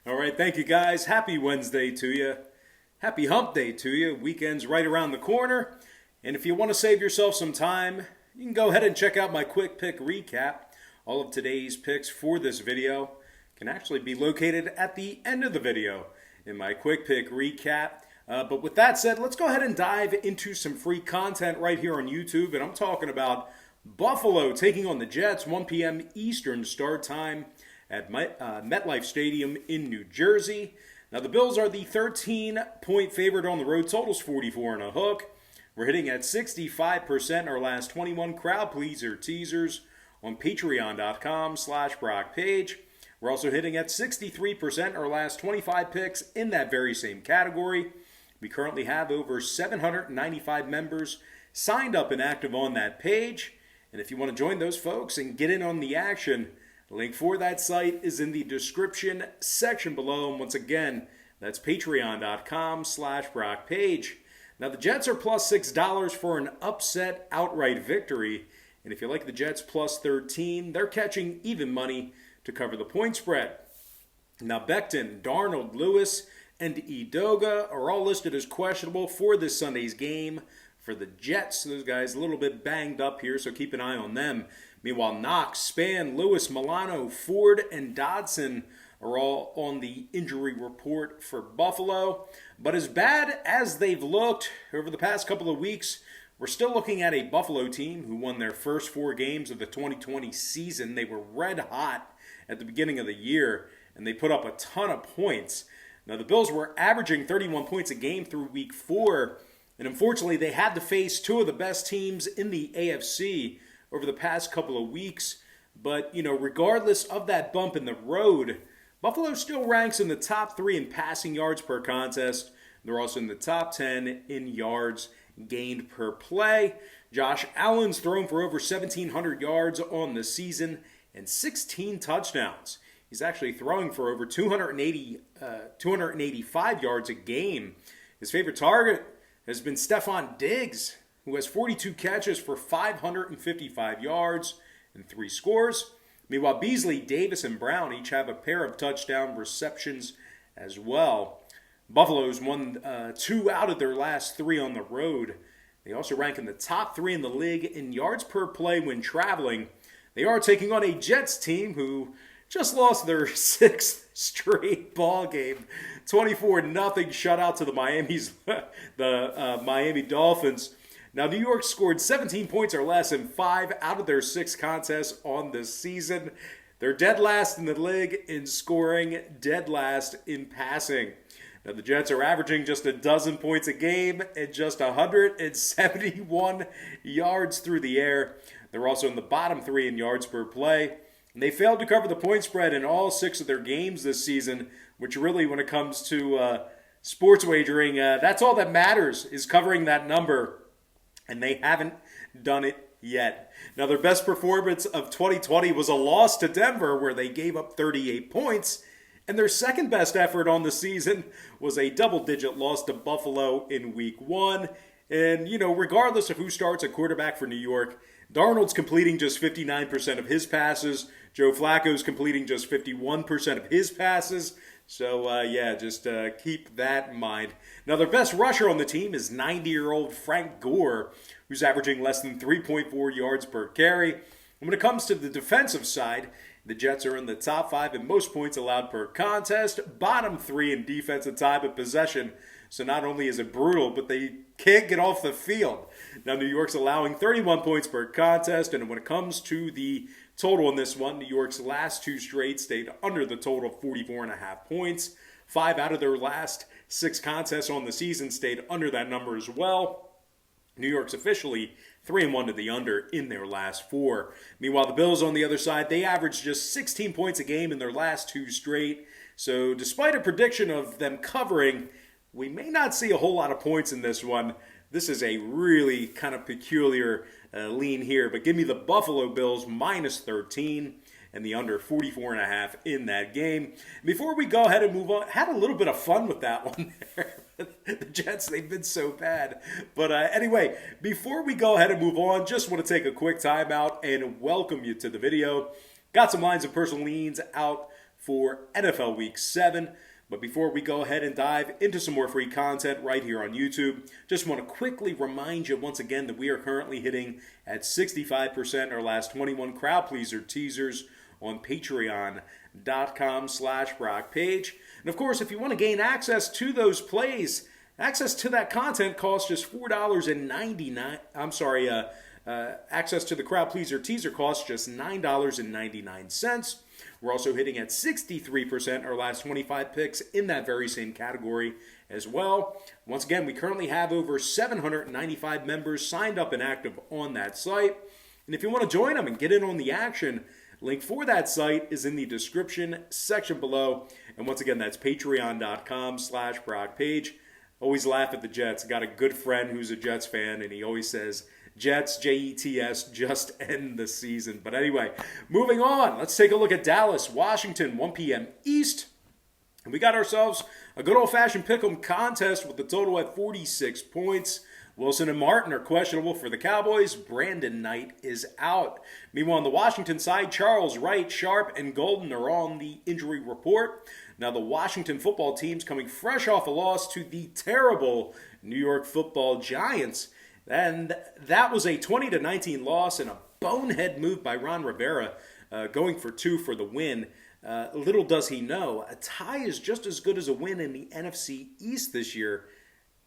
All right, thank you guys. Happy Wednesday to you. Happy hump day to you. Weekend's right around the corner. And if you want to save yourself some time, you can go ahead and check out my quick pick recap. All of today's picks for this video can actually be located at the end of the video in my quick pick recap. But with that said, let's go ahead and dive into some free content right here on YouTube. And I'm talking about Buffalo taking on the Jets, 1 p.m. Eastern start time at MetLife Stadium in New Jersey. Now, the Bills are the 13-point favorite on the road. Total's 44 and a hook. We're hitting at 65% our last 21 crowd pleaser teasers on patreon.com/BrockPage. We're also hitting at 63% our last 25 picks in that very same category. We currently have over 795 members signed up and active on that page. And if you want to join those folks and get in on the action, the link for that site is in the description section below. And once again, that's patreon.com/BrockPage. Now, the Jets are plus $6 for an upset outright victory. And if you like the Jets plus 13, they're catching even money to cover the point spread. Now, Becton, Darnold, Lewis, and Edoga are all listed as questionable for this Sunday's game for the Jets. Those guys a little bit banged up here, so keep an eye on them. Meanwhile, Knox, Span, Lewis, Milano, Ford, and Dodson are all on the injury report for Buffalo. But as bad as they've looked over the past couple of weeks, we're still looking at a Buffalo team who won their first 4 games of the 2020 season. They were red hot at the beginning of the year, and they put up a ton of points. Now, the Bills were averaging 31 points a game through week 4, and unfortunately, they had to face 2 of the best teams in the AFC over the past couple of weeks. But, regardless of that bump in the road, Buffalo still ranks in the top 3 in passing yards per contest. They're also in the top 10 in yards gained per play. Josh Allen's thrown for over 1,700 yards on the season and 16 touchdowns. He's actually throwing for over 285 yards a game. His favorite target has been Stephon Diggs, who has 42 catches for 555 yards and 3 scores. Meanwhile, Beasley, Davis, and Brown each have a pair of touchdown receptions as well. Buffalo's won 2 out of their last 3 on the road. They also rank in the top 3 in the league in yards per play when traveling. They are taking on a Jets team who just lost their 6th straight ball game. 24-0 shutout to the Miami Dolphins. Now, New York scored 17 points or less in 5 out of their 6 contests on the season. They're dead last in the league in scoring, dead last in passing. Now, the Jets are averaging just a dozen points a game and just 171 yards through the air. They're also in the bottom 3 in yards per play. And they failed to cover the point spread in all 6 of their games this season, which really, when it comes to sports wagering, that's all that matters is covering that number. And they haven't done it yet. Now, their best performance of 2020 was a loss to Denver, where they gave up 38 points. And their second best effort on the season was a double-digit loss to Buffalo in week 1. And, regardless of who starts at quarterback for New York, Darnold's completing just 59% of his passes. Joe Flacco's completing just 51% of his passes. So, just keep that in mind. Now, their best rusher on the team is 90-year-old Frank Gore, who's averaging less than 3.4 yards per carry. And when it comes to the defensive side, the Jets are in the top 5 in most points allowed per contest, bottom 3 in defensive time of possession. So not only is it brutal, but they can't get off the field. Now, New York's allowing 31 points per contest, and when it comes to the total in this one, New York's last 2 straight stayed under the total of 44.5 points. 5 out of their last 6 contests on the season stayed under that number as well. New York's officially 3-1 to the under in their last 4. Meanwhile, the Bills on the other side, they averaged just 16 points a game in their last 2 straight. So despite a prediction of them covering, we may not see a whole lot of points in this one. This is a really kind of peculiar lean here. But give me the Buffalo Bills minus 13 and the under 44.5 in that game. Before we go ahead and move on, had a little bit of fun with that one there. The Jets, they've been so bad. But anyway, before we go ahead and move on, just want to take a quick time out and welcome you to the video. Got some lines of personal leans out for NFL Week 7. But before we go ahead and dive into some more free content right here on YouTube, just want to quickly remind you once again that we are currently hitting at 65% our last 21 crowd pleaser teasers on patreon.com/BrockPage. And of course, if you want to gain access to those plays, access to that content costs just $4.99. Access to the crowd pleaser teaser costs just $9.99. We're also hitting at 63% our last 25 picks in that very same category as well. Once again, we currently have over 795 members signed up and active on that site. And if you want to join them and get in on the action, link for that site is in the description section below. And once again, that's patreon.com/BrockPage. Always laugh at the Jets. Got a good friend who's a Jets fan, and he always says, Jets, Jets, just end the season. But anyway, moving on. Let's take a look at Dallas, Washington, 1 p.m. East. And we got ourselves a good old-fashioned pick'em contest with the total at 46 points. Wilson and Martin are questionable for the Cowboys. Brandon Knight is out. Meanwhile, on the Washington side, Charles, Wright, Sharp, and Golden are on the injury report. Now, the Washington football team's coming fresh off a loss to the terrible New York Football Giants. And that was a 20-19 loss and a bonehead move by Ron Rivera, going for 2 for the win. Little does he know, a tie is just as good as a win in the NFC East this year.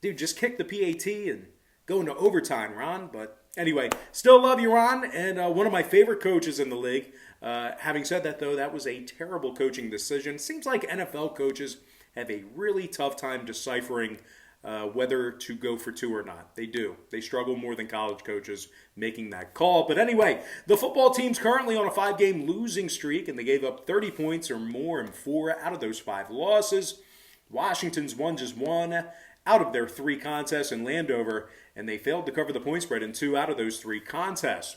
Dude, just kick the PAT and go into overtime, Ron. But anyway, still love you, Ron, and one of my favorite coaches in the league. Having said that, though, that was a terrible coaching decision. Seems like NFL coaches have a really tough time deciphering whether to go for 2 or not. They do. They struggle more than college coaches making that call. But anyway, the football team's currently on a 5-game losing streak, and they gave up 30 points or more in 4 out of those 5 losses. Washington's won just 1 out of their 3 contests in Landover, and they failed to cover the point spread in 2 out of those 3 contests.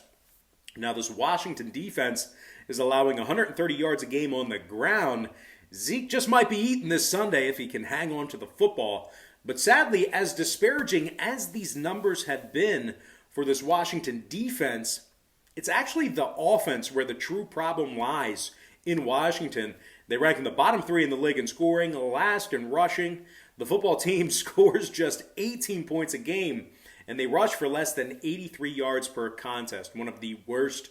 Now, this Washington defense is allowing 130 yards a game on the ground. Zeke just might be eating this Sunday if he can hang on to the football. But sadly, as disparaging as these numbers have been for this Washington defense, it's actually the offense where the true problem lies in Washington. They rank in the bottom 3 in the league in scoring, last in rushing. The football team scores just 18 points a game, and they rush for less than 83 yards per contest. One of the worst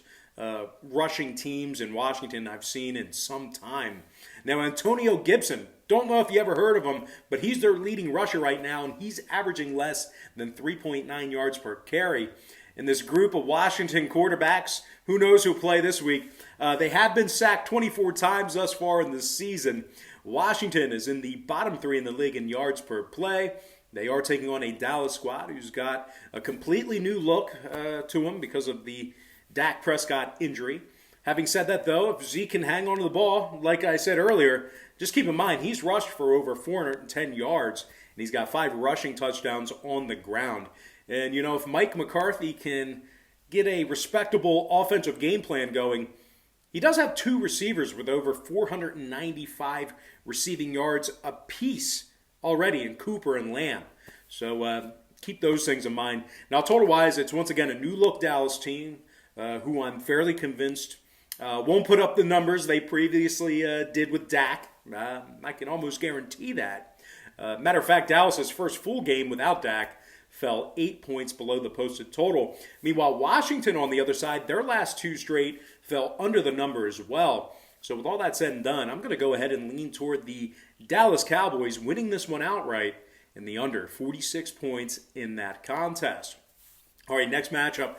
rushing teams in Washington I've seen in some time. Now, Antonio Gibson, don't know if you ever heard of him, but he's their leading rusher right now, and he's averaging less than 3.9 yards per carry. In this group of Washington quarterbacks, who knows who'll play this week, they have been sacked 24 times thus far in this season. Washington is in the bottom 3 in the league in yards per play. They are taking on a Dallas squad who's got a completely new look to them because of the Dak Prescott injury. Having said that, though, if Zeke can hang on to the ball, like I said earlier, just keep in mind he's rushed for over 410 yards, and he's got 5 rushing touchdowns on the ground. And, you know, if Mike McCarthy can get a respectable offensive game plan going, he does have 2 receivers with over 495 receiving yards apiece already in Cooper and Lamb. So keep those things in mind. Now, total-wise, it's once again a new-look Dallas team who I'm fairly convinced won't put up the numbers they previously did with Dak. I can almost guarantee that. Matter of fact, Dallas's first full game without Dak fell 8 points below the posted total. Meanwhile, Washington, on the other side, their last 2 straight fell under the number as well. So with all that said and done, I'm going to go ahead and lean toward the Dallas Cowboys winning this one outright in the under 46 points in that contest. All right, next matchup,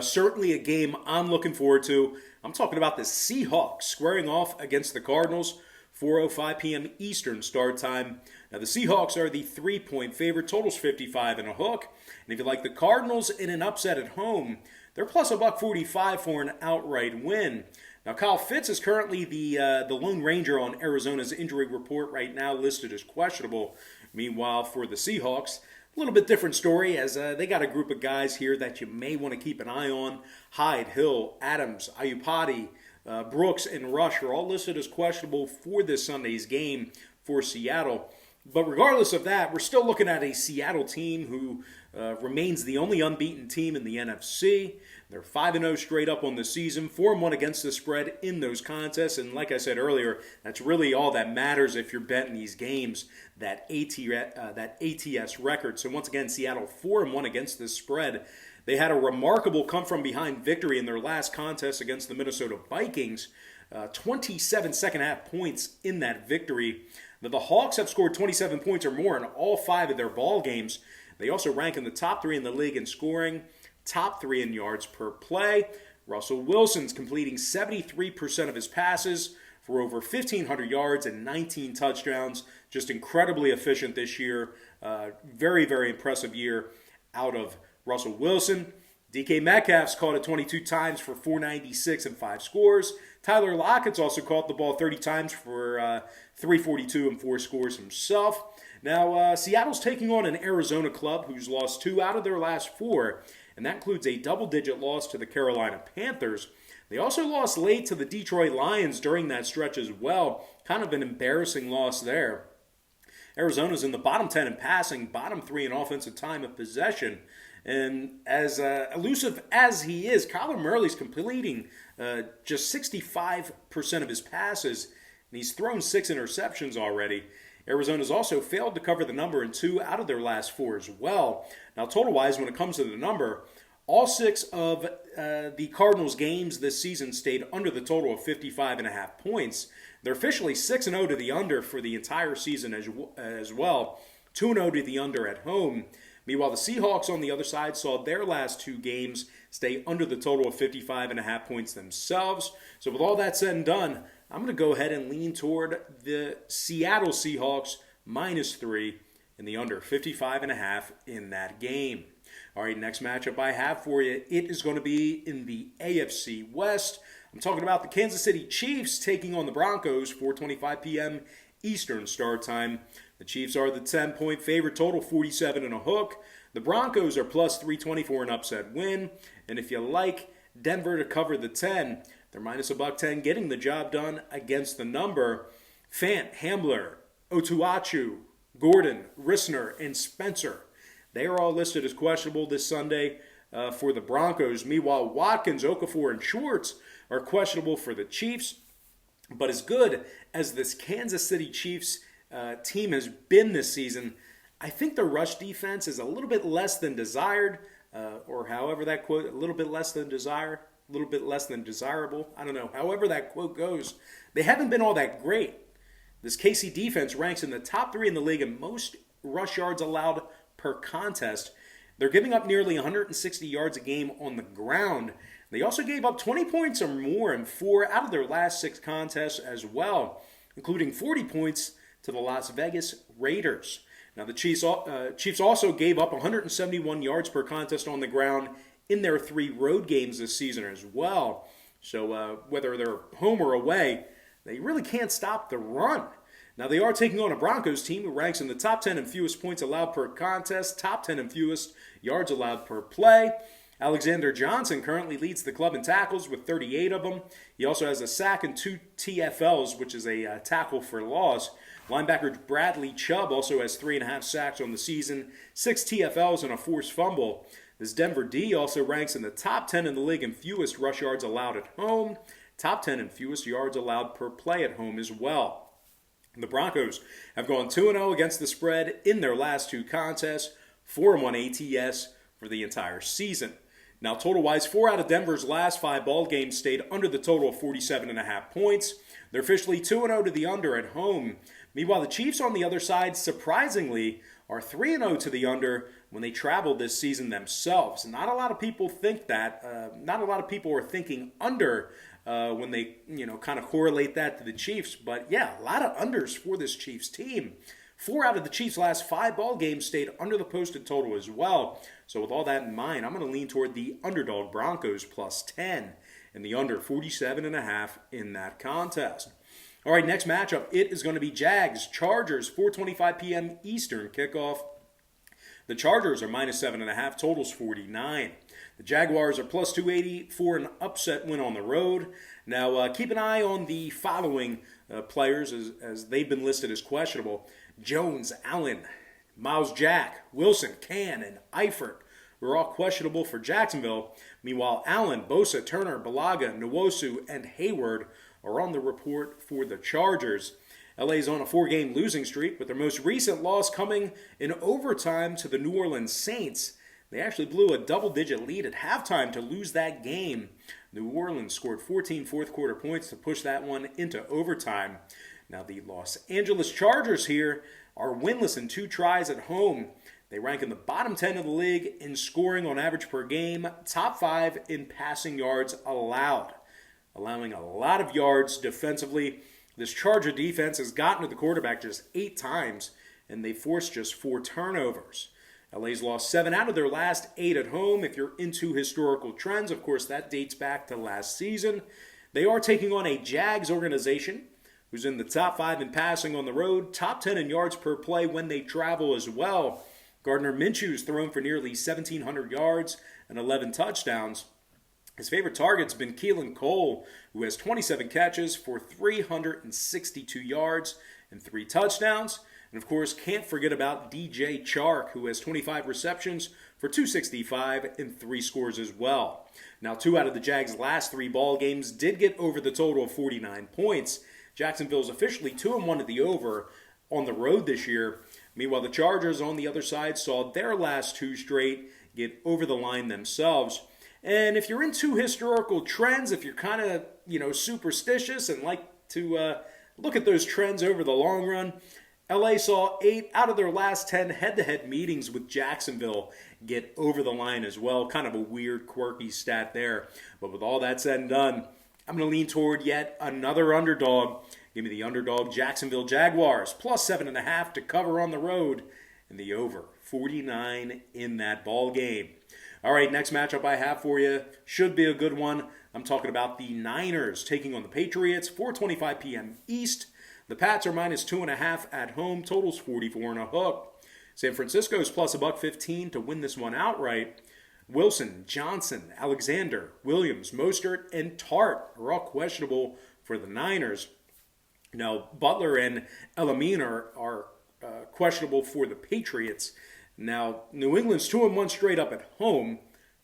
certainly a game I'm looking forward to. I'm talking about the Seahawks squaring off against the Cardinals, 4:05 p.m. Eastern start time. Now, the Seahawks are the 3-point favorite. Total's 55 and a hook. And if you like the Cardinals in an upset at home, they're plus $1.45 for an outright win. Now, Kyle Pitts is currently the Lone Ranger on Arizona's injury report right now, listed as questionable. Meanwhile, for the Seahawks, a little bit different story, as they got a group of guys here that you may want to keep an eye on. Hyde, Hill, Adams, Ayupati, Brooks, and Rush are all listed as questionable for this Sunday's game for Seattle. But regardless of that, we're still looking at a Seattle team who remains the only unbeaten team in the NFC. They're 5-0 straight up on the season, 4-1 against the spread in those contests. And like I said earlier, that's really all that matters if you're betting these games, that ATS record. So once again, Seattle 4-1 against the spread. They had a remarkable come-from-behind victory in their last contest against the Minnesota Vikings. 27 second-half points in that victory. Now, the Hawks have scored 27 points or more in all 5 of their ball games. They also rank in the top 3 in the league in scoring, top 3 in yards per play. Russell Wilson's completing 73% of his passes for over 1,500 yards and 19 touchdowns. Just incredibly efficient this year. Very, very impressive year out of Russell Wilson. DK Metcalf's caught it 22 times for 496 and 5 scores. Tyler Lockett's also caught the ball 30 times for 342 and 4 scores himself. Now, Seattle's taking on an Arizona club who's lost 2 out of their last 4, and that includes a double-digit loss to the Carolina Panthers. They also lost late to the Detroit Lions during that stretch as well. Kind of an embarrassing loss there. Arizona's in the bottom 10 in passing, bottom 3 in offensive time of possession. And as elusive as he is, Kyler Murray's completing just 65% of his passes, and he's thrown 6 interceptions already. Arizona's also failed to cover the number in 2 out of their last 4 as well. Now, total-wise, when it comes to the number, all 6 of the Cardinals' games this season stayed under the total of 55.5 points. They're officially 6-0 to the under for the entire season as well, 2-0 to the under at home. Meanwhile, the Seahawks on the other side saw their last 2 games stay under the total of 55.5 points themselves. So with all that said and done, I'm going to go ahead and lean toward the Seattle Seahawks -3 in the under 55.5 in that game. All right, next matchup I have for you, it is going to be in the AFC West. I'm talking about the Kansas City Chiefs taking on the Broncos, 4:25 p.m. Eastern start time. The Chiefs are the 10-point favorite, total 47 and a hook. The Broncos are plus 320 for an upset win. And if you like Denver to cover the 10, they're minus $110, getting the job done against the number. Fant, Hamler, Otuachu, Gordon, Rissner, and Spencer. They are all listed as questionable this Sunday for the Broncos. Meanwhile, Watkins, Okafor, and Schwartz are questionable for the Chiefs. But as good as this Kansas City Chiefs team has been this season, I think the rush defense is a little bit less than desired, or however that quote, a little bit less than desire, a little bit less than desirable. I don't know. However that quote goes, they haven't been all that great. This KC defense ranks in the top 3 in the league in most rush yards allowed per contest. They're giving up nearly 160 yards a game on the ground. They also gave up 20 points or more in 4 out of their last 6 contests as well, including 40 points to the Las Vegas Raiders. Now, the Chiefs also gave up 171 yards per contest on the ground in their 3 road games this season as well. So whether they're home or away, they really can't stop the run. Now, they are taking on a Broncos team who ranks in the top 10 in fewest points allowed per contest, top 10 in fewest yards allowed per play. Alexander Johnson currently leads the club in tackles with 38 of them. He also has a sack and 2 TFLs, which is a tackle for loss. Linebacker Bradley Chubb also has 3.5 sacks on the season, 6 TFLs, and a forced fumble. This Denver D also ranks in the top 10 in the league in fewest rush yards allowed at home, top 10 in fewest yards allowed per play at home as well. The Broncos have gone 2-0 against the spread in their last 2 contests, 4-1 ATS for the entire season. Now, total-wise, 4 out of Denver's last 5 ball games stayed under the total of 47.5 points. They're officially 2-0 to the under at home. Meanwhile, the Chiefs on the other side, surprisingly, are 3-0 to the under when they traveled this season themselves. Not a lot of people think that. Not a lot of people are thinking under when they, kind of correlate that to the Chiefs. But yeah, a lot of unders for this Chiefs team. 4 out of the Chiefs' last 5 ball games stayed under the posted total as well. So with all that in mind, I'm going to lean toward the Underdog Broncos plus 10 and the under 47.5 in that contest. All right, next matchup, it is going to be Jags Chargers, 4:25 p.m. Eastern kickoff. The Chargers are minus 7.5, totals 49. The Jaguars are plus 280 for an upset win on the road. Now, keep an eye on the following players as they've been listed as questionable. Jones, Allen, Miles Jack, Wilson, Can, and Eifert were all questionable for Jacksonville. Meanwhile, Allen, Bosa, Turner, Balaga, Nwosu, and Hayward are on the report for the Chargers. LA's on a 4-game losing streak, with their most recent loss coming in overtime to the New Orleans Saints. They actually blew a double-digit lead at halftime to lose that game. New Orleans scored 14 fourth-quarter points to push that one into overtime. Now, the Los Angeles Chargers here are winless in 2 tries at home. They rank in the bottom 10 of the league in scoring on average per game, top 5 in passing yards allowed, allowing a lot of yards defensively. This Charger defense has gotten to the quarterback just 8 times, and they forced just 4 turnovers. LA's lost 7 out of their last 8 at home. If you're into historical trends, of course, that dates back to last season. They are taking on a Jags organization who's in the top 5 in passing on the road, top 10 in yards per play when they travel as well. Gardner Minshew's thrown for nearly 1,700 yards and 11 touchdowns. His favorite target's been Keelan Cole, who has 27 catches for 362 yards and 3 touchdowns. And of course, can't forget about DJ Chark, who has 25 receptions for 265 and 3 scores as well. Now, 2 out of the Jags' last 3 ball games did get over the total of 49 points. Jacksonville's officially 2-1 at the over on the road this year. Meanwhile, the Chargers on the other side saw their last 2 straight get over the line themselves. And if you're into historical trends, if you're kind of, superstitious and like to look at those trends over the long run, LA saw 8 out of their last 10 head-to-head meetings with Jacksonville get over the line as well. Kind of a weird, quirky stat there. But with all that said and done, I'm going to lean toward yet another underdog. Give me the underdog Jacksonville Jaguars, plus 7.5 to cover on the road, and the over 49 in that ball game. All right, next matchup I have for you should be a good one. I'm talking about the Niners taking on the Patriots, 4:25 p.m. East. The Pats are minus 2.5 at home, totals 44.5. San Francisco's plus $1.15 to win this one outright. Wilson, Johnson, Alexander, Williams, Mostert, and Tart are all questionable for the Niners. Now, Butler and Elamine are questionable for the Patriots. Now, New England's 2-1 straight up at home,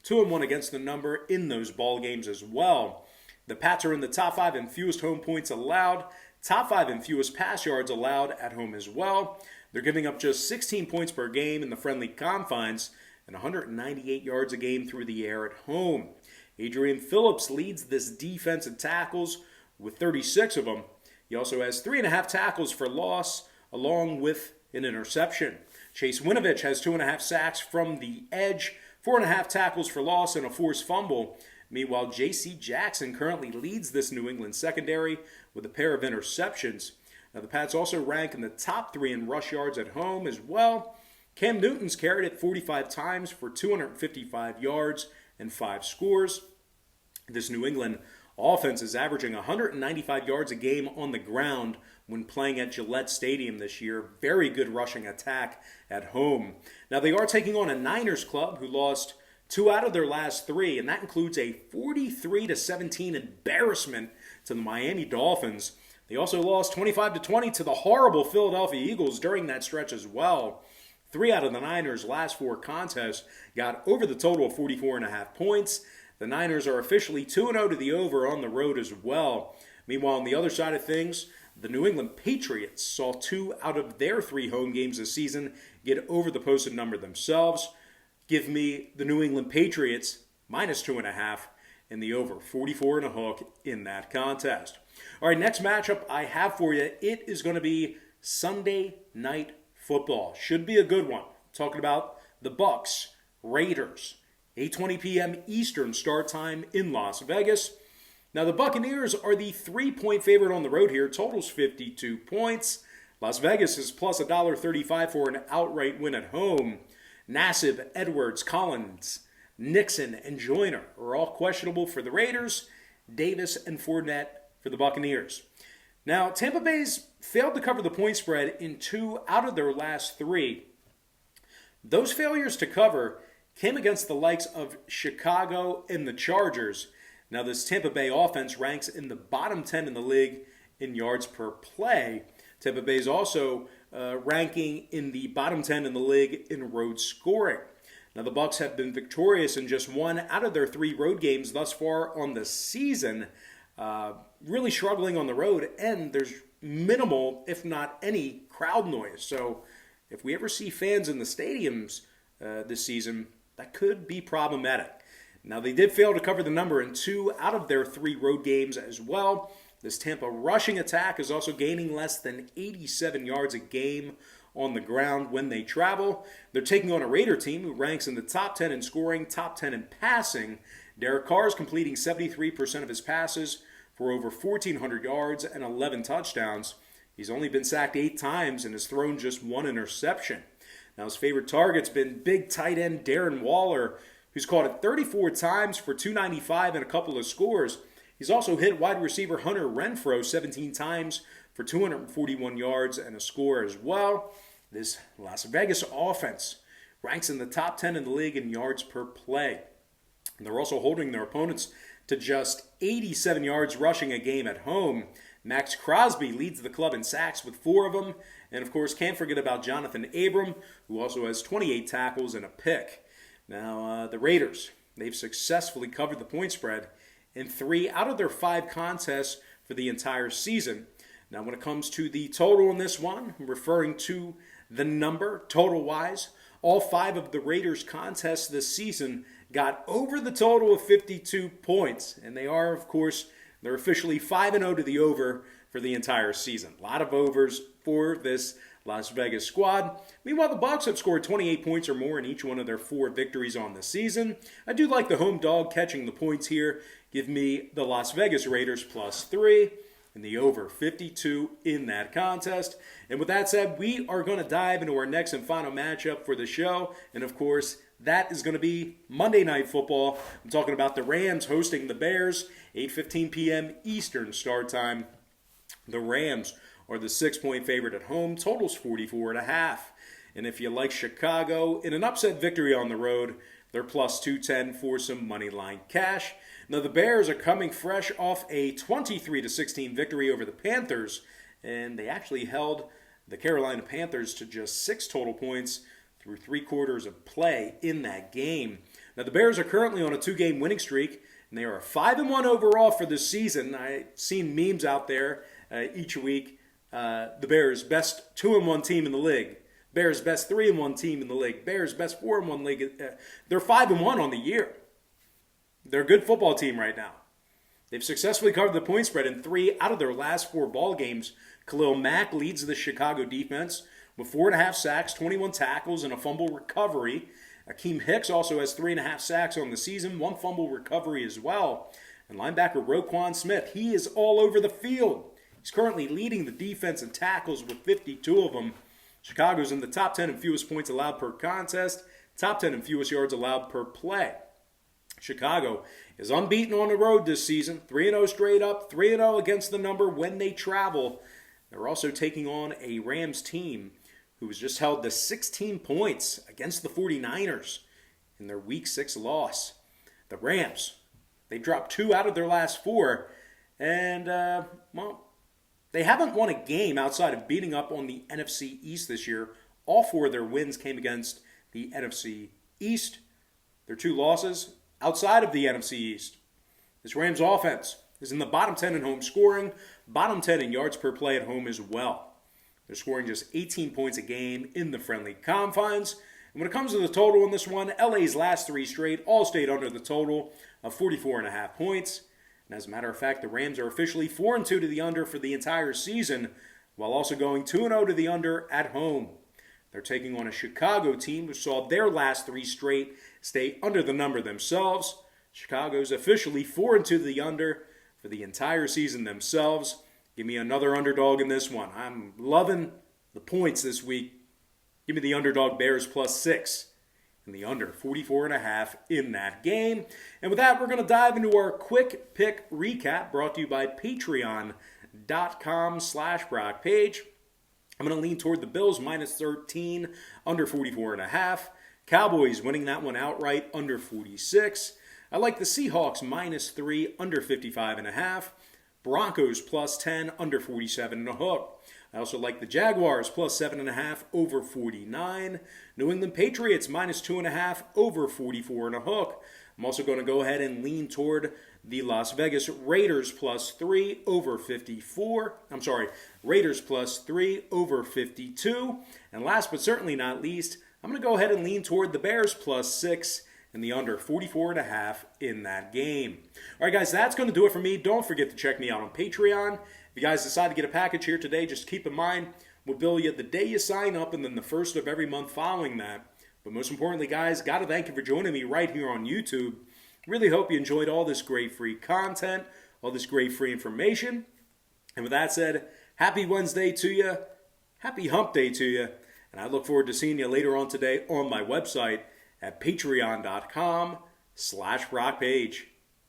2-1 against the number in those ball games as well. The Pats are in the top 5 in fewest home points allowed, top 5 in fewest pass yards allowed at home as well. They're giving up just 16 points per game in the friendly confines and 198 yards a game through the air at home. Adrian Phillips leads this defense in tackles with 36 of them. He also has 3.5 tackles for loss, along with an interception. Chase Winovich has 2.5 sacks from the edge, 4.5 tackles for loss, and a forced fumble. Meanwhile, J.C. Jackson currently leads this New England secondary with a pair of interceptions. Now, the Pats also rank in the top 3 in rush yards at home as well. Cam Newton's carried it 45 times for 255 yards and 5 scores. This New England offense is averaging 195 yards a game on the ground when playing at Gillette Stadium this year. Very good rushing attack at home. Now, they are taking on a Niners club who lost 2 out of their last 3, and that includes a 43-17 embarrassment to the Miami Dolphins. They also lost 25-20 to the horrible Philadelphia Eagles during that stretch as well. 3 out of the Niners' last 4 contests got over the total of 44.5 points. The Niners are officially 2-0 to the over on the road as well. Meanwhile, on the other side of things, the New England Patriots saw 2 out of their 3 home games this season get over the posted number themselves. Give me the New England Patriots minus 2.5 and the over 44.5 in that contest. All right, next matchup I have for you, it is going to be Sunday Night Football. Should be a good one. Talking about the Bucs, Raiders. 8:20 p.m. Eastern start time in Las Vegas. Now, the Buccaneers are the 3-point favorite on the road here. Totals 52 points. Las Vegas is plus $1.35 for an outright win at home. Nassib, Edwards, Collins, Nixon, and Joyner are all questionable for the Raiders. Davis and Fournette for the Buccaneers. Now, Tampa Bay's failed to cover the point spread in 2 out of their last 3. Those failures to cover came against the likes of Chicago and the Chargers. Now, this Tampa Bay offense ranks in the bottom 10 in the league in yards per play. Tampa Bay is also ranking in the bottom 10 in the league in road scoring. Now, the Bucs have been victorious in just one out of their 3 road games thus far on the season, really struggling on the road, and there's minimal, if not any, crowd noise. So if we ever see fans in the stadiums this season, that could be problematic. Now, they did fail to cover the number in 2 out of their 3 road games as well. This Tampa rushing attack is also gaining less than 87 yards a game on the ground when they travel. They're taking on a Raider team who ranks in the top 10 in scoring, top 10 in passing. Derek Carr is completing 73% of his passes for over 1,400 yards and 11 touchdowns. He's only been sacked 8 times and has thrown just 1 interception. Now, his favorite target's been big tight end Darren Waller, who's caught it 34 times for 295 and a couple of scores. He's also hit wide receiver Hunter Renfrow 17 times for 241 yards and a score as well. This Las Vegas offense ranks in the top 10 in the league in yards per play. And they're also holding their opponents to just 87 yards rushing a game at home. Max Crosby leads the club in sacks with 4 of them. And, of course, can't forget about Jonathan Abram, who also has 28 tackles and a pick. Now, the Raiders, they've successfully covered the point spread in 3 out of their 5 contests for the entire season. Now, when it comes to the total in this one, I'm referring to the number total-wise. All 5 of the Raiders' contests this season got over the total of 52 points. And they are, of course, they're officially 5-0 to the over for the entire season. A lot of overs for this Las Vegas squad. Meanwhile, the Bucs have scored 28 points or more in each one of their 4 victories on the season. I do like the home dog catching the points here. Give me the Las Vegas Raiders +3 and the over 52 in that contest. And with that said, we are going to dive into our next and final matchup for the show. And of course, that is going to be Monday Night Football. I'm talking about the Rams hosting the Bears, 8:15 p.m. Eastern start time. The Rams are the 6-point favorite at home. Total's 44.5. And if you like Chicago in an upset victory on the road, they're +210 for some money line cash. Now, the Bears are coming fresh off a 23-16 victory over the Panthers, and they actually held the Carolina Panthers to just 6 total points through 3 quarters of play in that game. Now, the Bears are currently on a 2-game winning streak, and they are 5-1 overall for this season. I've seen memes out there each week. The Bears' best 2-1 team in the league. Bears' best 3-1 team in the league. Bears' best 4-1 league. They're 5-1 on the year. They're a good football team right now. They've successfully covered the point spread in 3 out of their last 4 ball games. Khalil Mack leads the Chicago defense with 4.5 sacks, 21 tackles, and a fumble recovery. Akeem Hicks also has 3.5 sacks on the season, 1 fumble recovery as well. And linebacker Roquan Smith, he is all over the field. He's currently leading the defense in tackles with 52 of them. Chicago's in the top 10 in fewest points allowed per contest, top 10 in fewest yards allowed per play. Chicago is unbeaten on the road this season, 3-0 straight up, 3-0 against the number when they travel. They're also taking on a Rams team who was just held to 16 points against the 49ers in their Week 6 loss. The Rams, they dropped 2 out of their last 4, and, they haven't won a game outside of beating up on the NFC East this year. All 4 of their wins came against the NFC East. Their 2 losses outside of the NFC East. This Rams offense is in the bottom 10 in home scoring, bottom 10 in yards per play at home as well. They're scoring just 18 points a game in the friendly confines. And when it comes to the total in this one, LA's last 3 straight all stayed under the total of 44.5 points. And as a matter of fact, the Rams are officially 4-2 to the under for the entire season, while also going 2-0 to the under at home. They're taking on a Chicago team which saw their last 3 straight stay under the number themselves. Chicago's officially 4-2 to the under for the entire season themselves. Give me another underdog in this one. I'm loving the points this week. Give me the underdog Bears +6 and the under 44.5 in that game. And with that, we're going to dive into our quick pick recap brought to you by patreon.com/Brock Page. I'm going to lean toward the Bills -13, under 44.5. Cowboys winning that one outright, under 46. I like the Seahawks -3, under 55.5. Broncos plus 10, under 47 and a hook. I also like the Jaguars plus 7.5, over 49. New England Patriots minus 2.5, over 44 and a hook. I'm also going to go ahead and lean toward the Las Vegas Raiders plus 3, over 54. Raiders plus 3, over 52. And last but certainly not least, I'm going to go ahead and lean toward the Bears plus 6 and the under 44.5 in that game. All right, guys, that's going to do it for me. Don't forget to check me out on Patreon. If you guys decide to get a package here today, just keep in mind, we'll bill you the day you sign up and then the first of every month following that. But most importantly, guys, got to thank you for joining me right here on YouTube. Really hope you enjoyed all this great free content, all this great free information. And with that said, happy Wednesday to you. Happy hump day to you. And I look forward to seeing you later on today on my website at patreon.com/BrockPage.